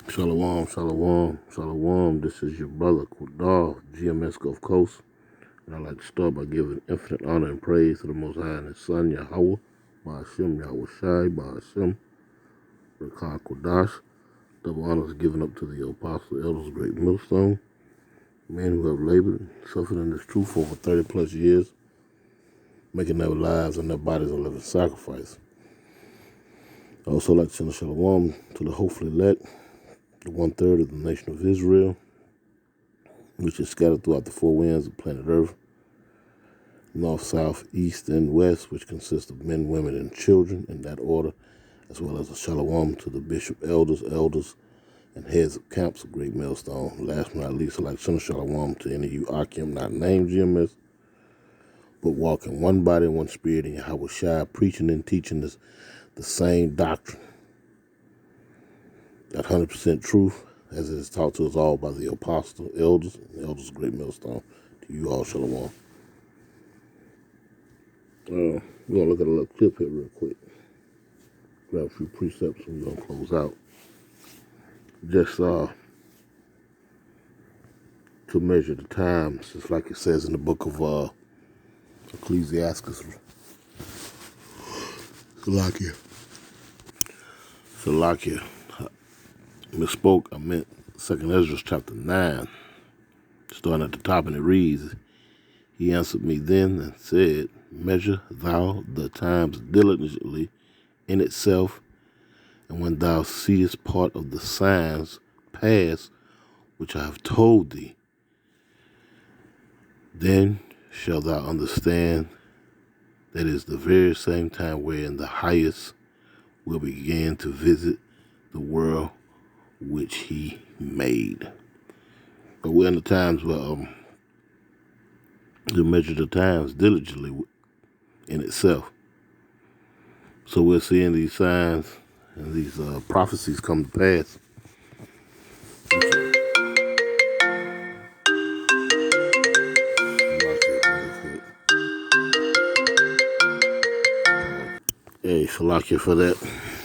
Shalom, shalom, shalom. This is your brother Kudal, GMS Gulf Coast. And I'd like to start by giving infinite honor and praise to the Most High and His Son, Yahweh, Ba'ashem, Yahweh Shai, Ba'ashem, Rakah Kodash. Double honors given up to the apostle, elders, great millstone, men who have labored and suffered in this truth for over 30 plus years, making their lives and their bodies a living sacrifice. I also like to send a shalom to the hopefully elect, the 1/3 of the nation of Israel, which is scattered throughout the four winds of planet Earth, north, south, east, and west, which consists of men, women, and children in that order, as well as a shalom to the bishop, elders, and heads of camps of Great Millstone. Last but not least, I'd like to send a shalom to any of you Akim not named GMS, but walk in one body, one spirit, and Yahweh Shai, preaching and teaching this the same doctrine, that 100% truth, as it is taught to us all by the apostle, elders, and elders of Great Millstone. To you all, shalom. We're going to look at a little clip here real quick. Grab a few precepts and we're going to close out. Just to measure the times, just like it says in the book of Ecclesiastes. Salakia. Misspoke. I meant 2nd Ezra chapter 9, starting at the top, and it reads, He answered me then and said, Measure thou the times diligently in itself, and when thou seest part of the signs pass, which I have told thee, then shalt thou understand that it is the very same time wherein the highest will begin to visit the world which he made. But we're in the times where to measure the times diligently in itself. So we're seeing these signs and these prophecies come to pass. Hey, Shalakia for that.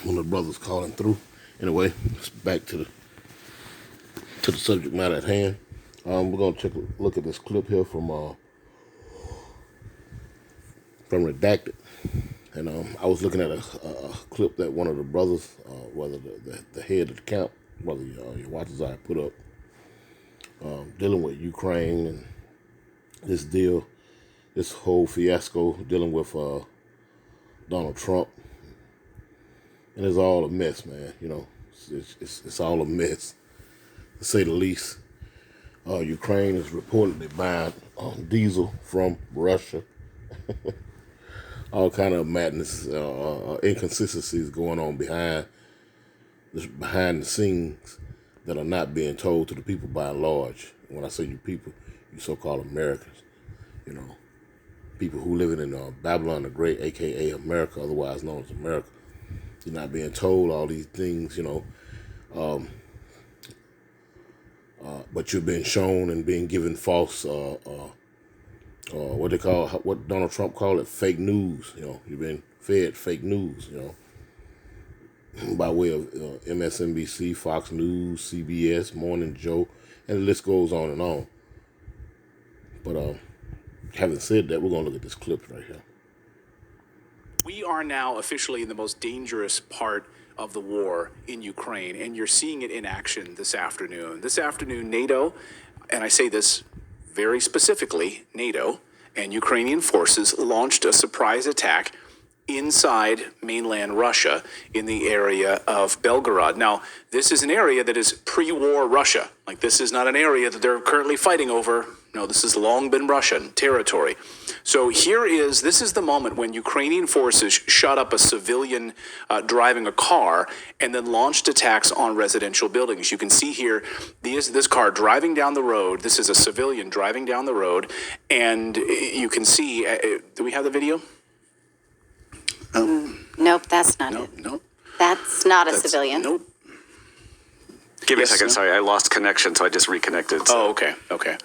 One of the brothers calling through. Anyway, it's back to the subject matter at hand. We're gonna take a look at this clip here from Redacted, and I was looking at a clip that one of the brothers, whether the head of the camp, whether your watchers I put up, dealing with Ukraine and this whole fiasco dealing with Donald Trump, and it's all a mess, man. You know, it's all a mess, to say the least. Ukraine is reportedly buying diesel from Russia. All kind of madness, inconsistencies going on behind the scenes that are not being told to the people by and large. When I say you people, you so-called Americans, you know, people who live in Babylon the Great, a.k.a. America, otherwise known as America. You're not being told all these things, you know, but you're being shown and being given false, what Donald Trump called it, fake news. You know, you've been fed fake news, you know, by way of MSNBC, Fox News, CBS, Morning Joe, and the list goes on and on. But having said that, we're going to look at this clip right here. We are now officially in the most dangerous part of the war in Ukraine, and you're seeing it in action this afternoon. This afternoon, NATO, and I say this very specifically, NATO and Ukrainian forces launched a surprise attack inside mainland Russia in the area of Belgorod. Now, this is an area that is pre-war Russia. Like, this is not an area that they're currently fighting over. No, this has long been Russian territory. So this is the moment when Ukrainian forces shot up a civilian driving a car and then launched attacks on residential buildings. You can see here, this car driving down the road. This is a civilian driving down the road, and you can see, do we have the video? Nope, that's not it. Nope. That's not a civilian. Nope. Give me Yes, a second. no? Sorry, I lost connection, so I just reconnected. So. Oh, okay.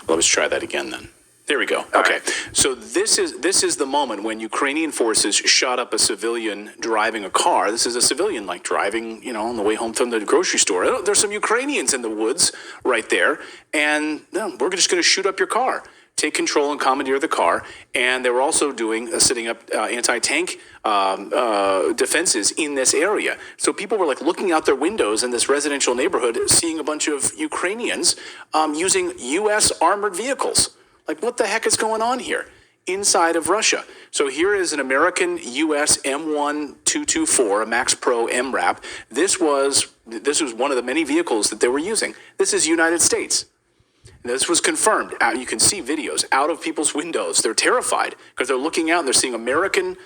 Well, let's try that again then. There we go. Okay. So this is the moment when Ukrainian forces shot up a civilian driving a car. This is a civilian like driving, on the way home from the grocery store. There's some Ukrainians in the woods right there, and we're just going to shoot up your car. Take control and commandeer the car. And they were also setting up anti-tank defenses in this area. So people were like looking out their windows in this residential neighborhood, seeing a bunch of Ukrainians using U.S. armored vehicles. Like, what the heck is going on here inside of Russia? So here is an American U.S. M1224, a Max Pro MRAP. This was one of the many vehicles that they were using. This is United States. This was confirmed. You can see videos out of people's windows. They're terrified because they're looking out and they're seeing American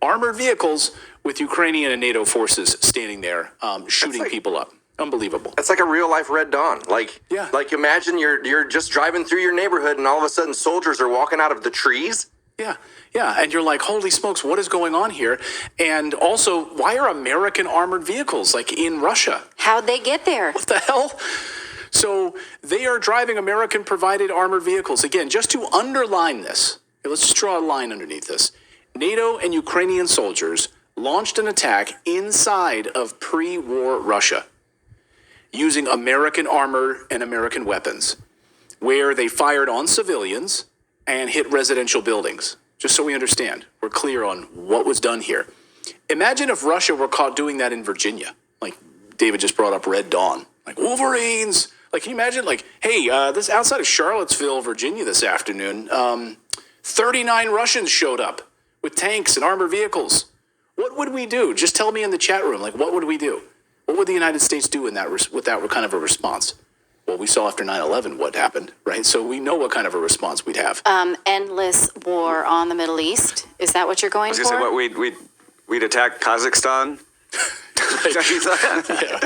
armored vehicles with Ukrainian and NATO forces standing there shooting people up. Unbelievable. That's like a real life Red Dawn. Like imagine you're just driving through your neighborhood and all of a sudden soldiers are walking out of the trees. Yeah. And you're like, holy smokes, what is going on here? And also, why are American armored vehicles like in Russia? How'd they get there? What the hell? So they are driving American provided armored vehicles. Again, just to underline this, let's just draw a line underneath this. NATO and Ukrainian soldiers launched an attack inside of pre-war Russia using American armor and American weapons, where they fired on civilians and hit residential buildings. Just so we understand, we're clear on what was done here. Imagine if Russia were caught doing that in Virginia. Like David just brought up Red Dawn. Like Wolverines. Like, can you imagine, like, hey, this outside of Charlottesville, Virginia this afternoon, 39 Russians showed up with tanks and armored vehicles. What would we do? Just tell me in the chat room, like, what would we do? What would the United States do with that kind of a response? Well, we saw after 9/11 what happened, right? So we know what kind of a response we'd have. Endless war on the Middle East. Is that what you're going I was for? going to say, what, we'd attack Kazakhstan? Yeah,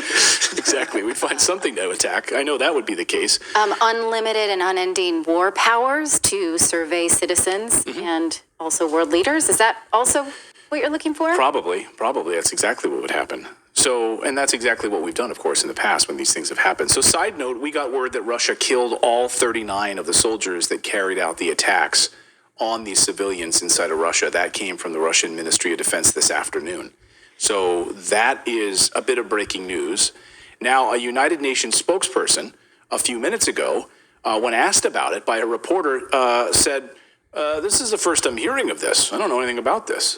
exactly. We'd find something to attack. I know that would be the case. Unlimited and unending war powers to survey citizens and also world leaders. Is that also what you're looking for? Probably. That's exactly what would happen. So, and that's exactly what we've done, of course, in the past when these things have happened. So, side note, we got word that Russia killed all 39 of the soldiers that carried out the attacks on these civilians inside of Russia. That came from the Russian Ministry of Defense this afternoon. So that is a bit of breaking news. Now, a United Nations spokesperson a few minutes ago, when asked about it by a reporter, said, this is the first I'm hearing of this. I don't know anything about this.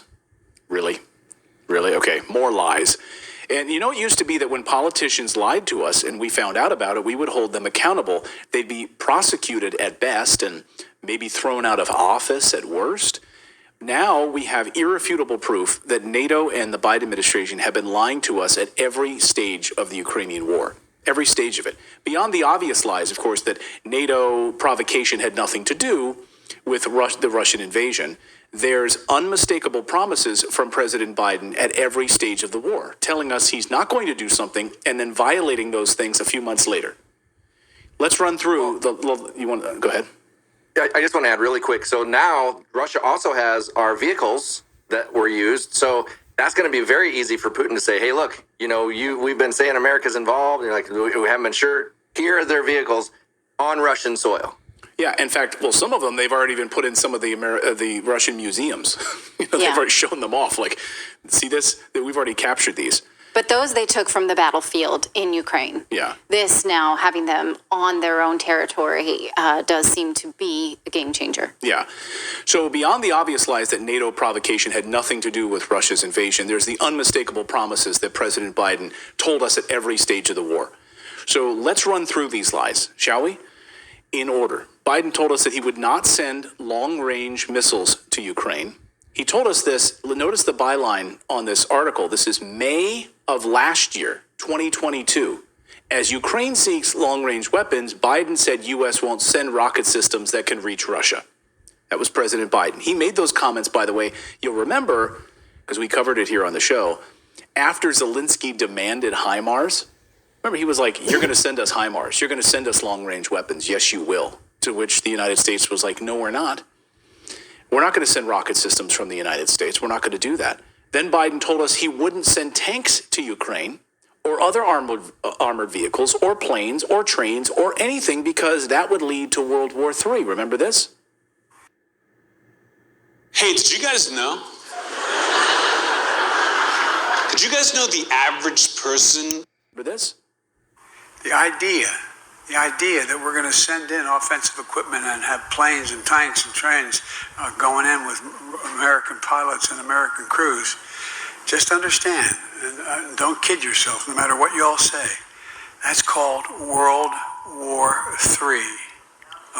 Really? Okay, more lies. And it used to be that when politicians lied to us and we found out about it, we would hold them accountable. They'd be prosecuted at best and maybe thrown out of office at worst. Now we have irrefutable proof that NATO and the Biden administration have been lying to us at every stage of the Ukrainian war. Every stage of it. Beyond the obvious lies, of course, that NATO provocation had nothing to do with the Russian invasion. There's unmistakable promises from President Biden at every stage of the war, telling us he's not going to do something and then violating those things a few months later. Let's run through you want to go ahead? I just want to add really quick. So now Russia also has our vehicles that were used. So that's going to be very easy for Putin to say, hey, look, we've been saying America's involved. You're like, we haven't been sure. Here are their vehicles on Russian soil. Yeah, in fact, some of them, they've already been put in some of the Russian museums. They've already shown them off. Like, see this? We've already captured these. But those they took from the battlefield in Ukraine. Yeah. This now, having them on their own territory, does seem to be a game changer. Yeah. So beyond the obvious lies that NATO provocation had nothing to do with Russia's invasion, there's the unmistakable promises that President Biden told us at every stage of the war. So let's run through these lies, shall we? In order. Biden told us that he would not send long-range missiles to Ukraine. He told us this. Notice the byline on this article. This is May of last year, 2022. As Ukraine seeks long-range weapons, Biden said U.S. won't send rocket systems that can reach Russia. That was President Biden. He made those comments, by the way, you'll remember, because we covered it here on the show, after Zelensky demanded HIMARS. Remember, he was like, you're going to send us HIMARS. You're going to send us long-range weapons. Yes, you will. To which the United States was like, no, we're not. We're not going to send rocket systems from the United States. We're not going to do that. Then Biden told us he wouldn't send tanks to Ukraine or other armored vehicles or planes or trains or anything because that would lead to World War III. Remember this? Hey, did you guys know? Did you guys know the average person? For this? The idea that we're going to send in offensive equipment and have planes and tanks and trains going in with American pilots and American crews, just understand, and don't kid yourself, no matter what you all say, that's called World War III,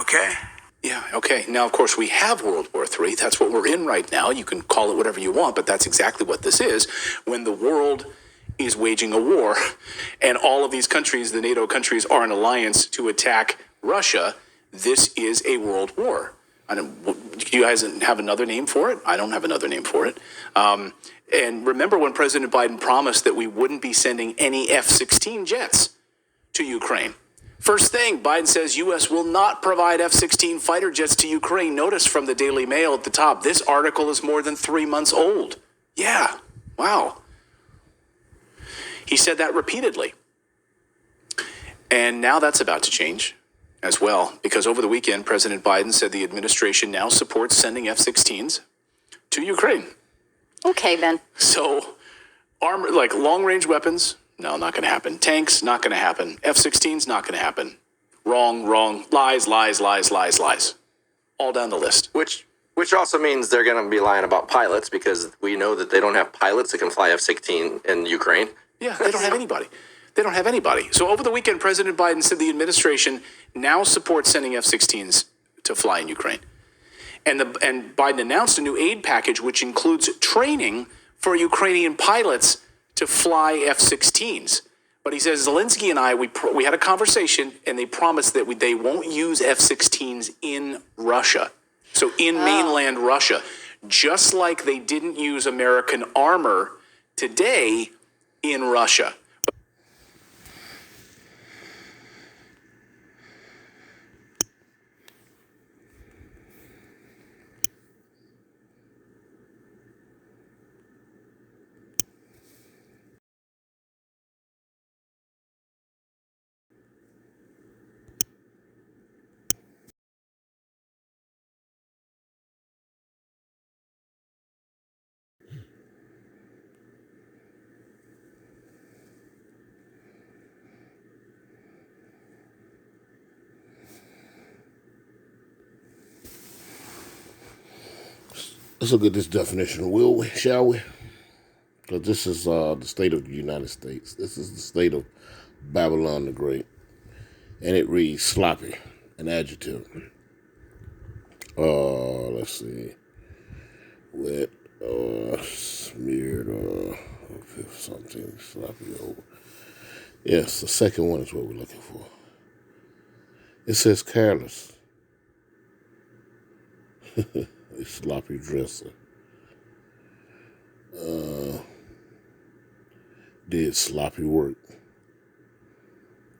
okay? Yeah, okay. Now, of course, we have World War III. That's what we're in right now. You can call it whatever you want, but that's exactly what this is. When the world is waging a war, and all of these countries, the NATO countries, are in alliance to attack Russia, this is a world war. Do you guys have another name for it? I don't have another name for it. And remember when President Biden promised that we wouldn't be sending any F-16 jets to Ukraine? First thing, Biden says U.S. will not provide F-16 fighter jets to Ukraine. Notice from the Daily Mail at the top, this article is more than 3 months old. Yeah, wow. He said that repeatedly. And now that's about to change as well, because over the weekend, President Biden said the administration now supports sending F-16s to Ukraine. Okay, then. So, armor, like long-range weapons, no, not going to happen. Tanks, not going to happen. F-16s, not going to happen. Wrong. Lies. All down the list. Which also means they're going to be lying about pilots, because we know that they don't have pilots that can fly F-16 in Ukraine. Yeah, they don't have anybody. So over the weekend, President Biden said the administration now supports sending F-16s to fly in Ukraine. And Biden announced a new aid package, which includes training for Ukrainian pilots to fly F-16s. But he says Zelensky and I, we had a conversation, and they promised that they won't use F-16s in Russia. So in mainland Russia, just like they didn't use American armor today in Russia. Let's look at this definition, will we? Shall we? Because this is the state of the United States. This is the state of Babylon the Great. And it reads sloppy, an adjective. Let's see. Wet, smeared, something sloppy over. Yes, the second one is what we're looking for. It says careless. A sloppy dresser. Did sloppy work.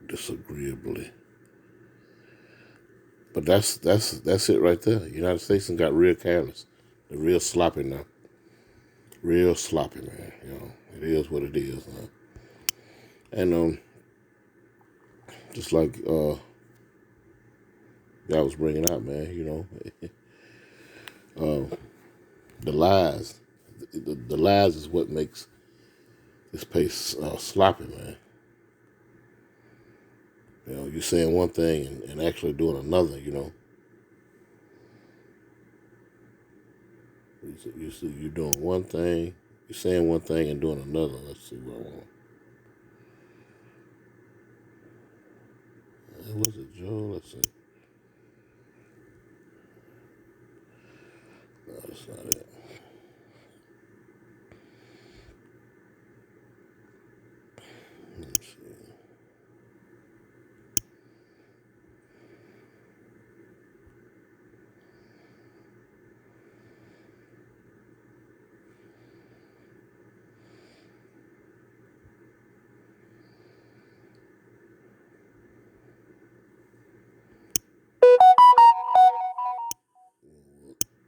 Disagreeably. But that's it right there. The United States has got real careless. They're real sloppy now. Real sloppy, man. You know, it is what it is, man. And just like y'all was bringing out, man, you know, the lies. The lies is what makes this place sloppy, man. You know, you're saying one thing and actually doing another, you know. You see, you're doing one thing, you're saying one thing and doing another. Let's see what I want. Was it Joe? Let's see. No, that's not it. Let's see.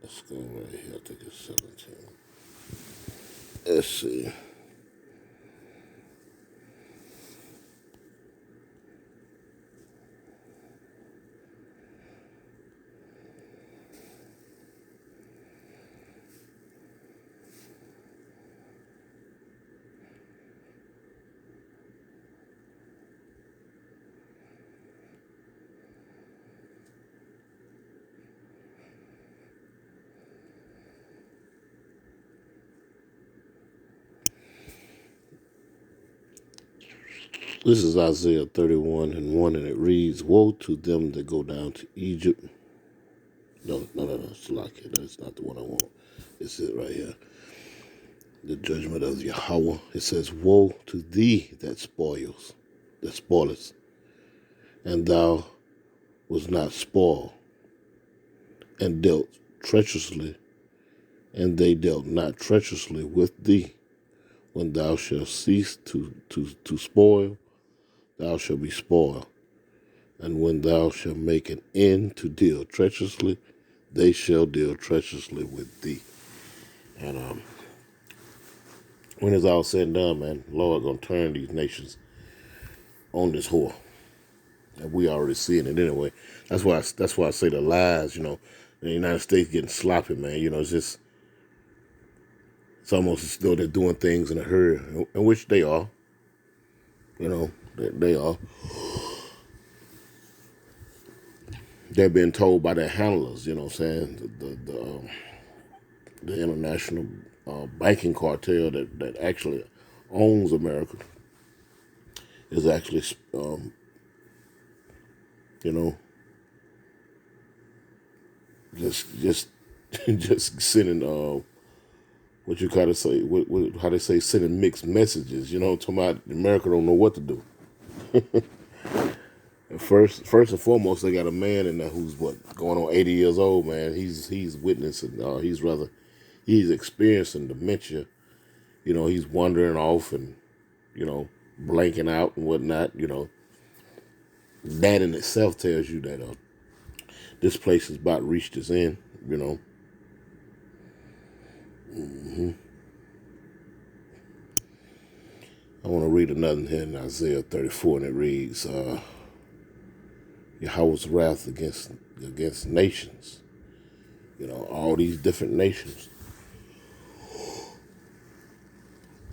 Let's go right here. I think it's 17. Let's see. This is Isaiah 31:1, and it reads, "Woe to them that go down to Egypt." No, it's like it. That's not the one I want. It's it right here. The judgment of Yahweh. It says, "Woe to thee that spoilest, and thou was not spoiled, and dealt treacherously, and they dealt not treacherously with thee. When thou shalt cease to spoil, thou shalt be spoiled. And when thou shalt make an end to deal treacherously, they shall deal treacherously with thee." And when it's all said and done, man, the Lord gonna turn these nations on this whore, and we already seeing it anyway. That's why I say the lies. The United States getting sloppy, man. It's almost as though they're doing things in a hurry, in which they are. They are. They're being told by their handlers, what I'm saying, the international banking cartel that actually owns America is actually, just just sending what you gotta say, how they say, sending mixed messages. Talking about America don't know what to do. First and foremost, they got a man in there who's going on 80 years old, man. He's witnessing, he's experiencing dementia. He's wandering off and, blanking out and whatnot. That in itself tells you that this place is about to reach its end. I want to read another here in Isaiah 34, and it reads, Yahweh's wrath against nations. All these different nations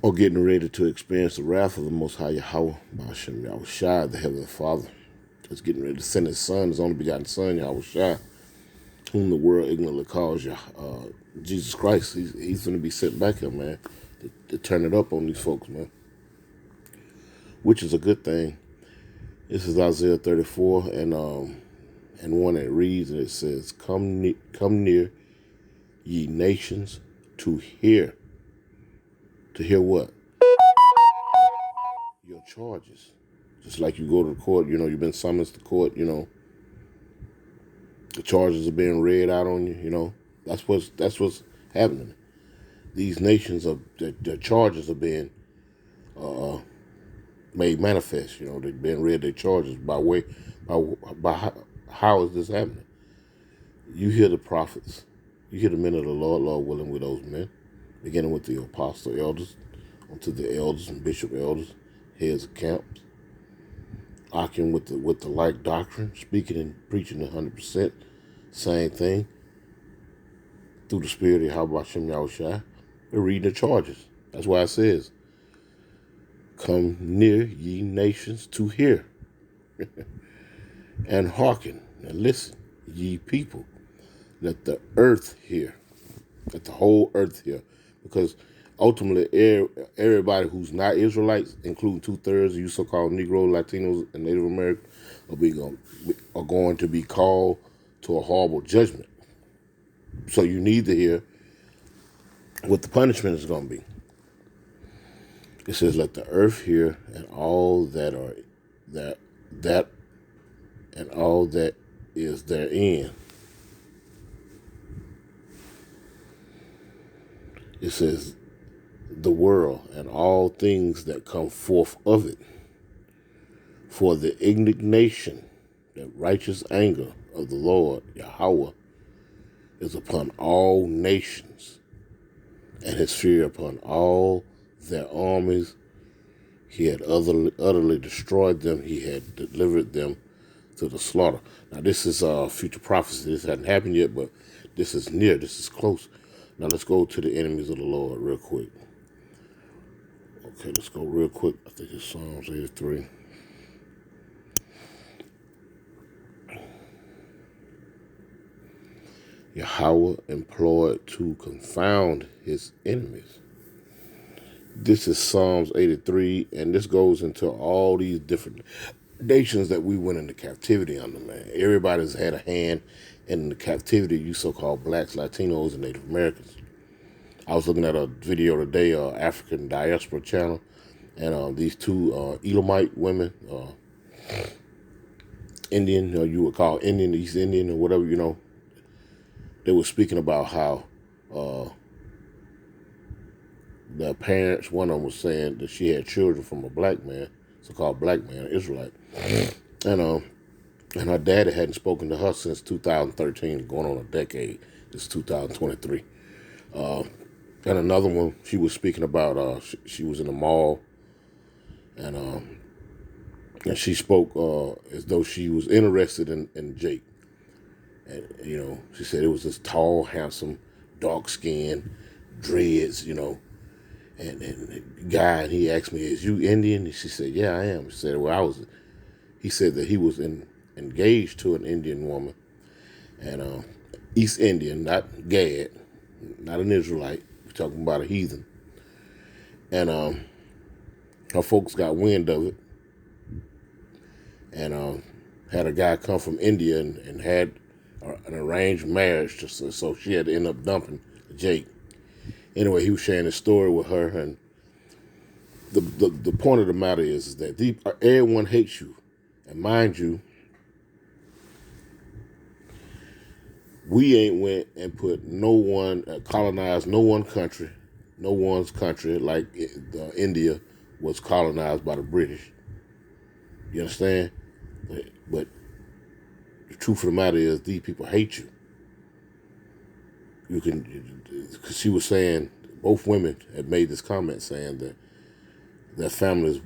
are getting ready to experience the wrath of the Most High Yahweh, Ba'ashem Yahushua, the Heavenly Father. Is getting ready to send His Son, His only begotten Son, Yahushua, whom the world ignorantly calls Jesus Christ. He's going to be sent back here, man, to turn it up on these folks, man, which is a good thing. This is Isaiah 34 and 1. It reads, and it says, come near, ye nations, to hear. To hear what? Your charges. Just like you go to the court, you've been summoned to court, the charges are being read out on you, That's what's happening. These nations their charges are being made manifest. They've been read their charges by how is this happening? You hear the prophets, you hear the men of the Lord willing, with those men, beginning with the apostle elders, onto the elders and bishop elders, heads of camps, arguing with the like doctrine, speaking and preaching 100%, same thing, through the spirit of Yahweh Shem Yahushua. We're reading the charges. That's why it says, come near, ye nations, to hear, and hearken, and listen, ye people. Let the earth hear. Let the whole earth hear. Because ultimately, everybody who's not Israelites, including 2/3 of you so-called Negro, Latinos, and Native Americans, are going to be called to a horrible judgment. So you need to hear what the punishment is going to be. It says, let the earth hear, and all that and all that is therein. It says, the world and all things that come forth of it. For the indignation, the righteous anger of the Lord, Yahweh, is upon all nations, and His fear upon all their armies. He had utterly destroyed them. He had delivered them to the slaughter. Now, this is future prophecy. This hasn't happened yet, but this is near. This is close. Now, let's go to the enemies of the Lord real quick. Okay, let's go real quick. I think it's Psalms 83. Yahweh employed to confound His enemies. This is Psalms 83, and this goes into all these different nations that we went into captivity under, man. Everybody's had a hand in the captivity of you so-called blacks, Latinos, and Native Americans. I was looking at a video today, African Diaspora Channel, and these two Elamite women, Indian, you would call Indian, East Indian, or whatever, they were speaking about how their parents, one of them was saying that she had children from a black man, so-called black man, an Israelite, and her daddy hadn't spoken to her since 2013, going on a decade. This is 2023. And another one, she was speaking about, she was in the mall, and she spoke as though she was interested in Jake. And, she said it was this tall, handsome, dark-skinned, dreads, and the guy, and he asked me, is you Indian? And she said, yeah, I am. She said, well, he said that he was engaged to an Indian woman, and East Indian, not Gad, not an Israelite. We're talking about a heathen. And her folks got wind of it, and had a guy come from India and had an arranged marriage, so she had to end up dumping Jake. Anyway, he was sharing his story with her, and the point of the matter is that everyone hates you. And mind you, we ain't went and put colonized no one's country like India was colonized by the British. You understand? But the truth of the matter is these people hate you. Because she was saying, both women had made this comment saying that their families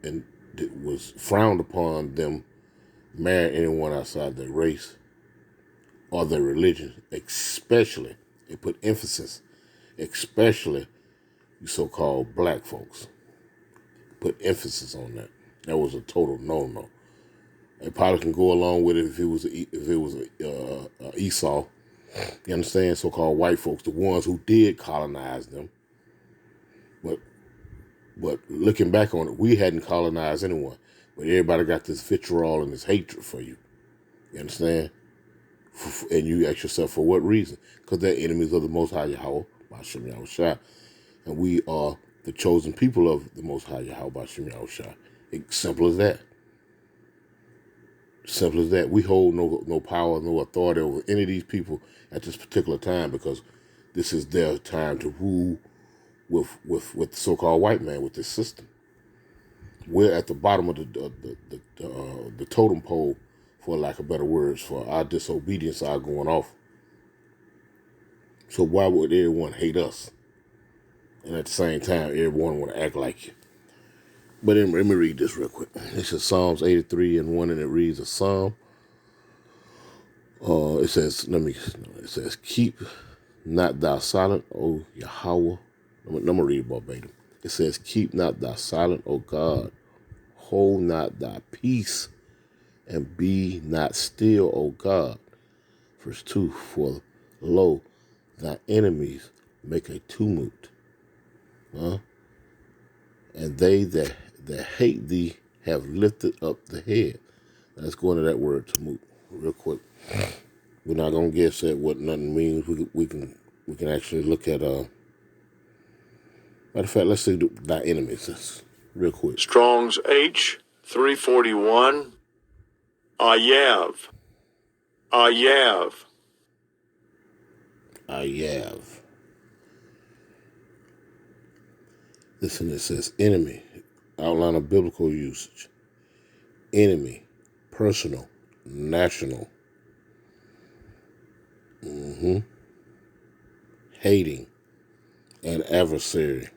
and it was frowned upon them marrying anyone outside their race or their religion, especially, it put emphasis, especially you so-called black folks. Put emphasis on that. That was a total no-no. They probably can go along with it if it was Esau. You understand? So-called white folks, the ones who did colonize them. But looking back on it, we hadn't colonized anyone. But everybody got this vitriol and this hatred for you. You understand? And you ask yourself, for what reason? Because they're enemies of the Most High Yahweh, Ba'ashem Yahushua. And we are the chosen people of the Most High Yahweh, Ba'ashem Yahushua. Simple as that. Simple as that. We hold no power, no authority over any of these people at this particular time, because this is their time to rule with the so-called white man, with this system. We're at the bottom of the totem pole, for lack of better words, for our disobedience, our going off. So why would everyone hate us? And at the same time, everyone want to act like you. But let me read this real quick. This is Psalms 83 and 1, and it reads a psalm. It says, keep not thou silent, O Yahweh. I'm going to read it verbatim. It says, keep not thou silent, O God. Hold not thy peace, and be not still, O God. Verse 2, for lo, thy enemies make a tumult. And they that hate thee have lifted up the head. Let's go into that word tumult real quick. We're not gonna guess at what nothing means. We can actually look at matter of fact, let's see thy enemies. That's real quick. Strong's H 341. Ayav. Listen, it says enemy. Outline of biblical usage. Enemy, personal, national. Hating, an adversary,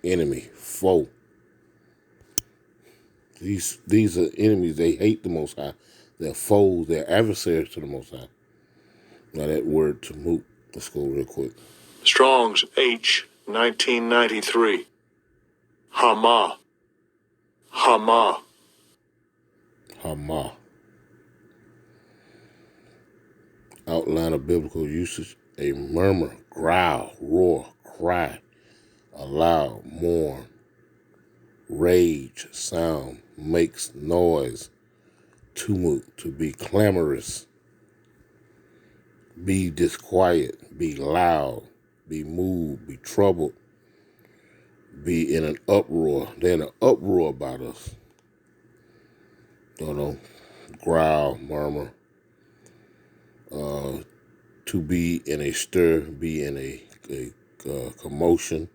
enemy, foe. These are enemies. They hate the Most High. They're foes. They're adversaries to the Most High. Now that word tumult. Let's go real quick. Strong's H 1993. Hama. Outline of biblical usage. A murmur, growl, roar, cry, a loud, mourn, rage, sound, makes noise, tumult, to be clamorous, be disquiet, be loud, be moved, be troubled, be in an uproar. They're in an uproar about us. Don't know, growl, murmur, to be in a stir, be in a commotion,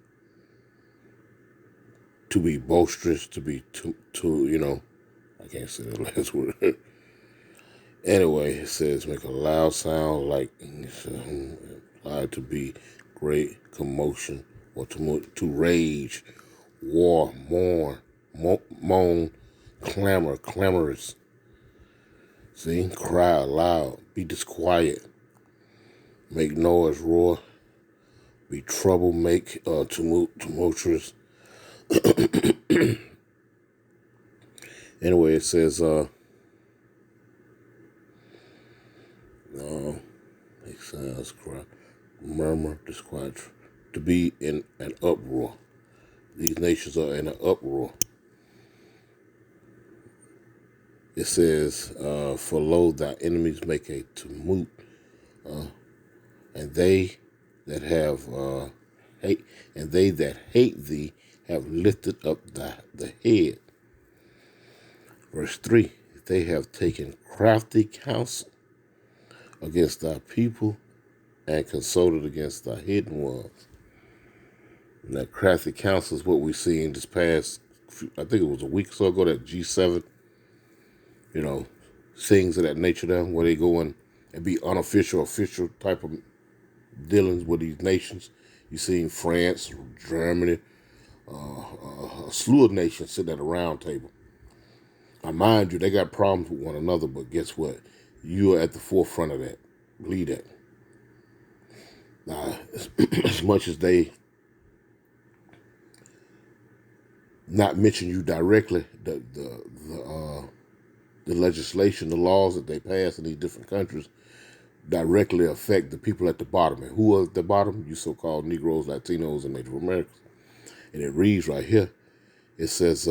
to be boisterous, to be I can't say the last word. Anyway, it says make a loud sound like implied to be great commotion or to rage, war, moan, clamor, clamorous. See, cry loud, be disquiet, make noise, roar, be trouble, make tumultuous. Anyway, it says make sounds, cry, murmur, disquiet, to be in an uproar. These nations are in an uproar. It says, for lo, thy enemies make a tumult, and they that hate thee have lifted up the head. Verse 3, they have taken crafty counsel against thy people and consulted against thy hidden ones. And that crafty counsel is what we see in this past, I think it was a week or so ago, that G7, things of that nature there, where they go in and be unofficial, official type of dealings with these nations. You see in France, Germany, a slew of nations sitting at a round table. Now, mind you, they got problems with one another, but guess what? You are at the forefront of that. Lead that. Now, as much as they not mention you directly, the legislation, the laws that they pass in these different countries directly affect the people at the bottom. And who are at the bottom? You so-called Negroes, Latinos, and Native Americans. And it reads right here, it says,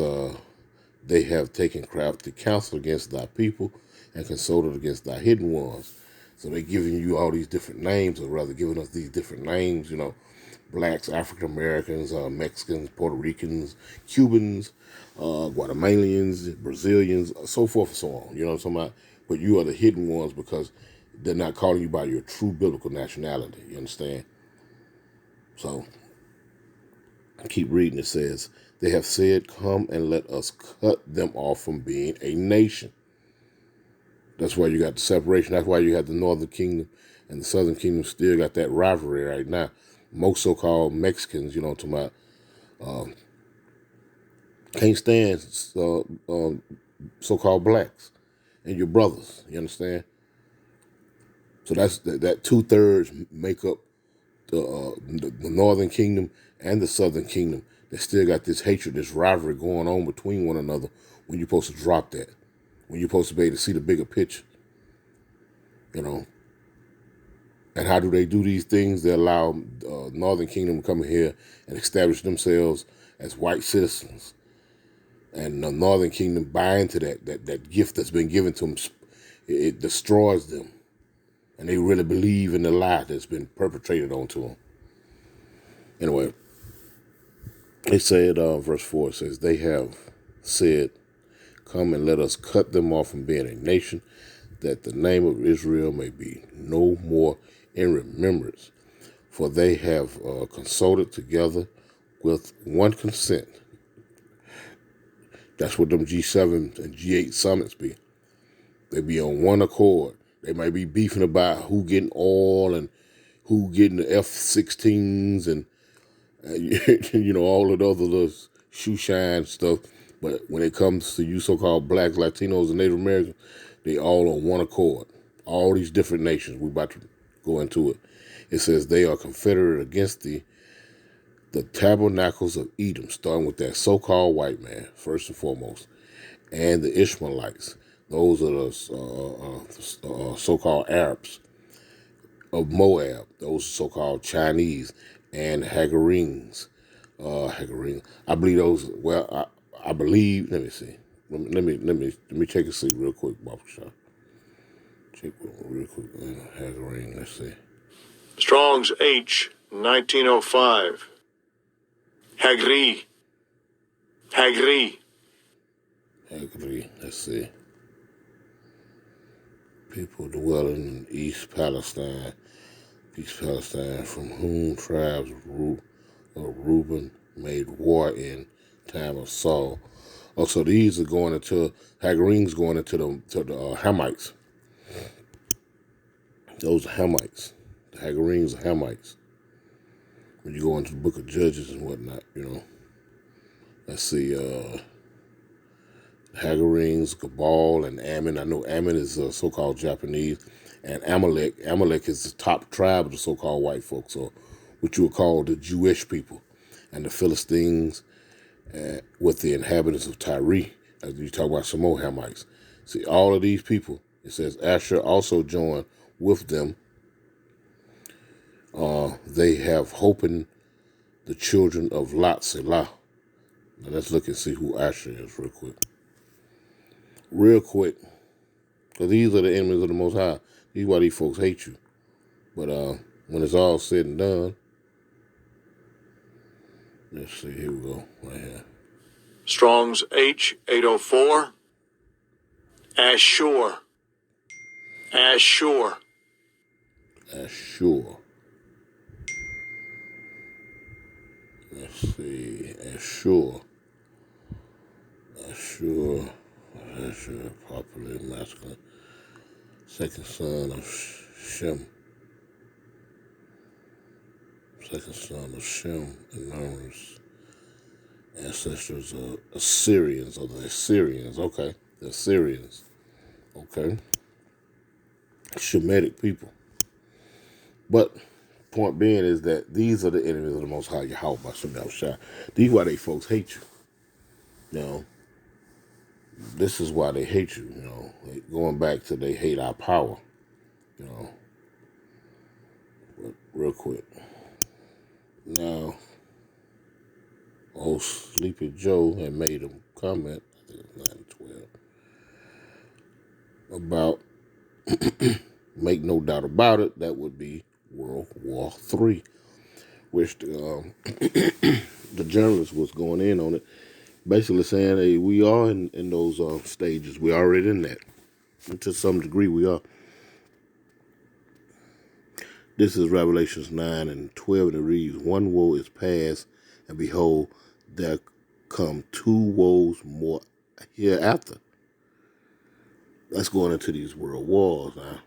they have taken crafty counsel against thy people and consulted against thy hidden ones. So they're giving you all these different names, or rather giving us these different names, blacks, African Americans, Mexicans, Puerto Ricans, Cubans, Guatemalans, Brazilians, so forth and so on. You know what I'm talking about? But you are the hidden ones because they're not calling you by your true biblical nationality. You understand? So, I keep reading. It says, they have said, come and let us cut them off from being a nation. That's why you got the separation. That's why you have the Northern Kingdom and the Southern Kingdom still got that rivalry right now. Most so-called Mexicans, talking about, can't stand so-called blacks and your brothers. You understand? So that's that 2/3 make up the Northern Kingdom and the Southern Kingdom. They still got this hatred, this rivalry going on between one another when you're supposed to drop that. When you're supposed to be able to see the bigger picture. And how do they do these things? They allow Northern Kingdom to come here and establish themselves as white citizens. And the Northern Kingdom buy into that gift that's been given to them. It destroys them. And they really believe in the lie that's been perpetrated onto them. Anyway, it said, verse 4, it says, they have said, come and let us cut them off from being a nation, that the name of Israel may be no more in remembrance. For they have consulted together with one consent. That's what them G7 and G8 summits be. They be on one accord. They might be beefing about who getting oil and who getting the F-16s and all of the other little shoe shine stuff. But when it comes to you so-called blacks, Latinos, and Native Americans, they all on one accord. All these different nations. We're about to go into it. It says they are confederate against the tabernacles of Edom, starting with that so-called white man, first and foremost, and the Ishmaelites. Those are the so-called Arabs of Moab. Those so-called Chinese and Hagarenes, Hagerine. I believe those. Well, I believe. Let me see. Let me check and see real quick, Bob Shaw. Check real quick. Hagerine. Let's see. Strong's H, 1905. Hagri. Hagri. Hagri. Let's see. People dwelling in East Palestine, from whom tribes of Reuben made war in time of Saul. Also, these are going into Hagarine's going into the Hamites. Those are Hamites. The Hagarines are Hamites. When you go into the Book of Judges and whatnot, Let's see. Hagarines, Gabal, and Ammon. I know Ammon is so-called Japanese, and Amalek. Amalek is the top tribe of the so-called white folks, or what you would call the Jewish people, and the Philistines with the inhabitants of Tyre. As you talk about some more Hamites. See, all of these people, it says Asher also joined with them. They have hopen the children of Lot Selah. Now let's look and see who Asher is real quick. Because these are the enemies of the Most High. These why these folks hate you. But when it's all said and done, let's see, here we go, right here. Strong's H, 804. Ashur. Ashur. Ashur. Let's see, Ashur. Ashur, popularly masculine. Second son of Shem. And Noah's ancestors are Assyrians, or the Assyrians. Okay, the Assyrians. Okay. Shemitic people. But point being is that these are the enemies of the Most High Yahweh by Shem Shai. These why they folks hate you. This is why they hate you. Going back to they hate our power. But real quick. Now, old Sleepy Joe had made a comment, I think it was 9-12, about, make no doubt about it, that would be World War III, which the journalist was going in on it, basically saying, hey, we are in those stages. We're already in that. And to some degree, we are. This is Revelations 9:12, and it reads, one woe is past, and behold, there come two woes more hereafter. Let's go into these world wars now.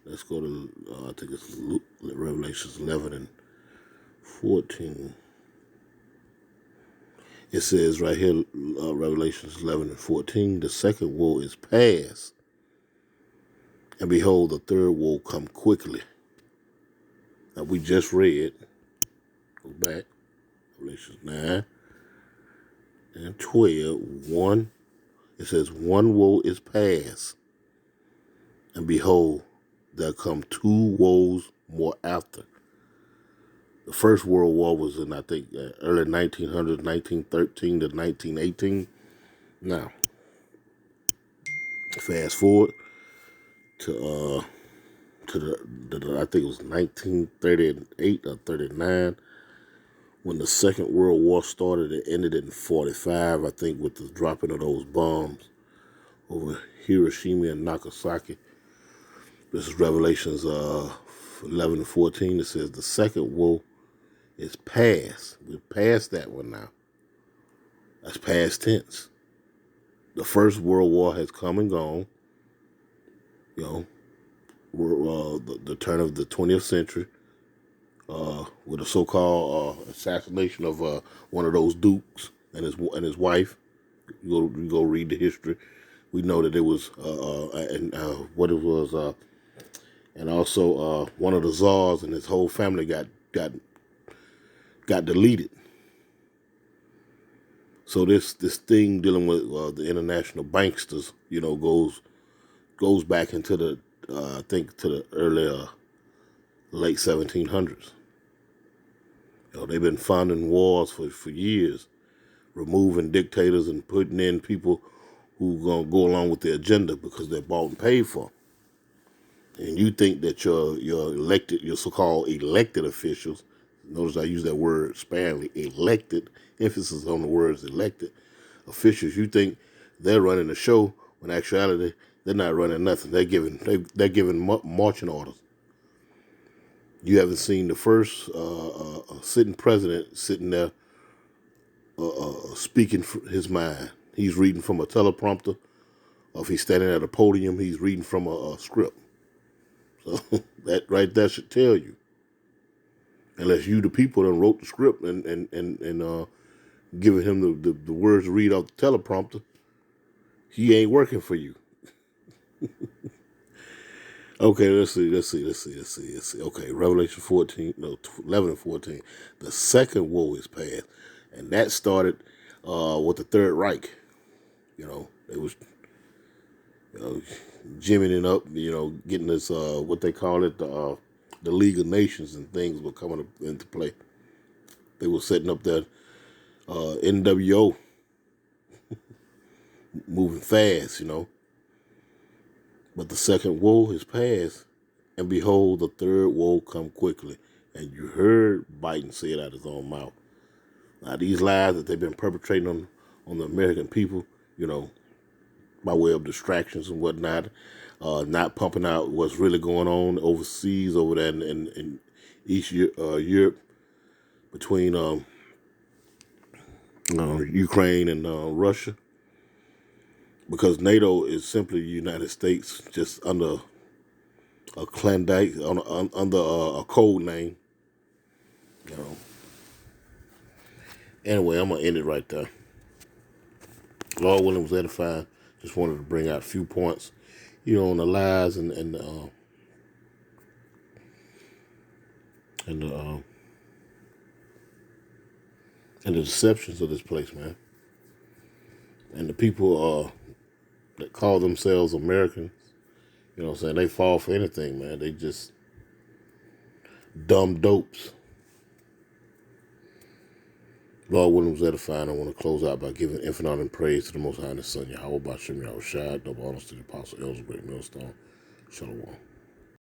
Let's go to, I think it's Revelations 11 and 14. It says right here, Revelations 11 and 14, the second woe is past, and behold, the third woe come quickly. Now we just read, go back, Revelations 9 and 12, it says, one woe is past, and behold, there come two woes more after. The First World War was in, I think, early 1900s, 1913 to 1918. Now, fast forward to the I think it was 1938 or 39, when the Second World War started. It ended in 45, I think, with the dropping of those bombs over Hiroshima and Nagasaki. This is Revelations 11 and 14. It says the second woe is past. We're past that one now. That's past tense. The First World War has come and gone. The turn of the 20th century, with the so-called assassination of one of those dukes and his wife. You go read the history. We know that it was and also one of the czars and his whole family got deleted. So this thing dealing with the international banksters, goes back into the I think to the early late 1700s. They've been funding wars for years, removing dictators and putting in people who gonna go along with their agenda because they're bought and paid for. And you think that your so-called elected officials, notice I use that word sparingly, elected, emphasis on the words elected officials, you think they're running the show when in actuality they're not running nothing. They're giving marching orders. You haven't seen the first sitting president sitting there speaking his mind. He's reading from a teleprompter, or if he's standing at a podium, he's reading from a script. So that right there should tell you. Unless you, the people, done wrote the script and giving him the words to read off the teleprompter, he ain't working for you. Okay, let's see. Okay, Revelation 11 and 14. The second woe is past. And that started with the Third Reich. It was jimmying up, getting this, what they call it, the League of Nations and things were coming into play. They were setting up that NWO, moving fast, But the second woe is past, and behold, the third woe come quickly. And you heard Biden say it out of his own mouth. Now, these lies that they've been perpetrating on the American people, by way of distractions and whatnot, not pumping out what's really going on overseas over there in East Europe between Ukraine and Russia. Because NATO is simply the United States, just under a clandestine, under a code name. Anyway, I'm gonna end it right there. Lord willing, was edifying. Just wanted to bring out a few points, on the lies and the deceptions of this place, man. And the people that call themselves Americans, they fall for anything, man. They just dumb dopes. Lord willing, was edifying. I want to close out by giving infinite honor and praise to the Most High and His Son, Yahweh, Bashem, Yahweh Shai, double honors to the Apostle, Elder, Great Millstone, Shalom.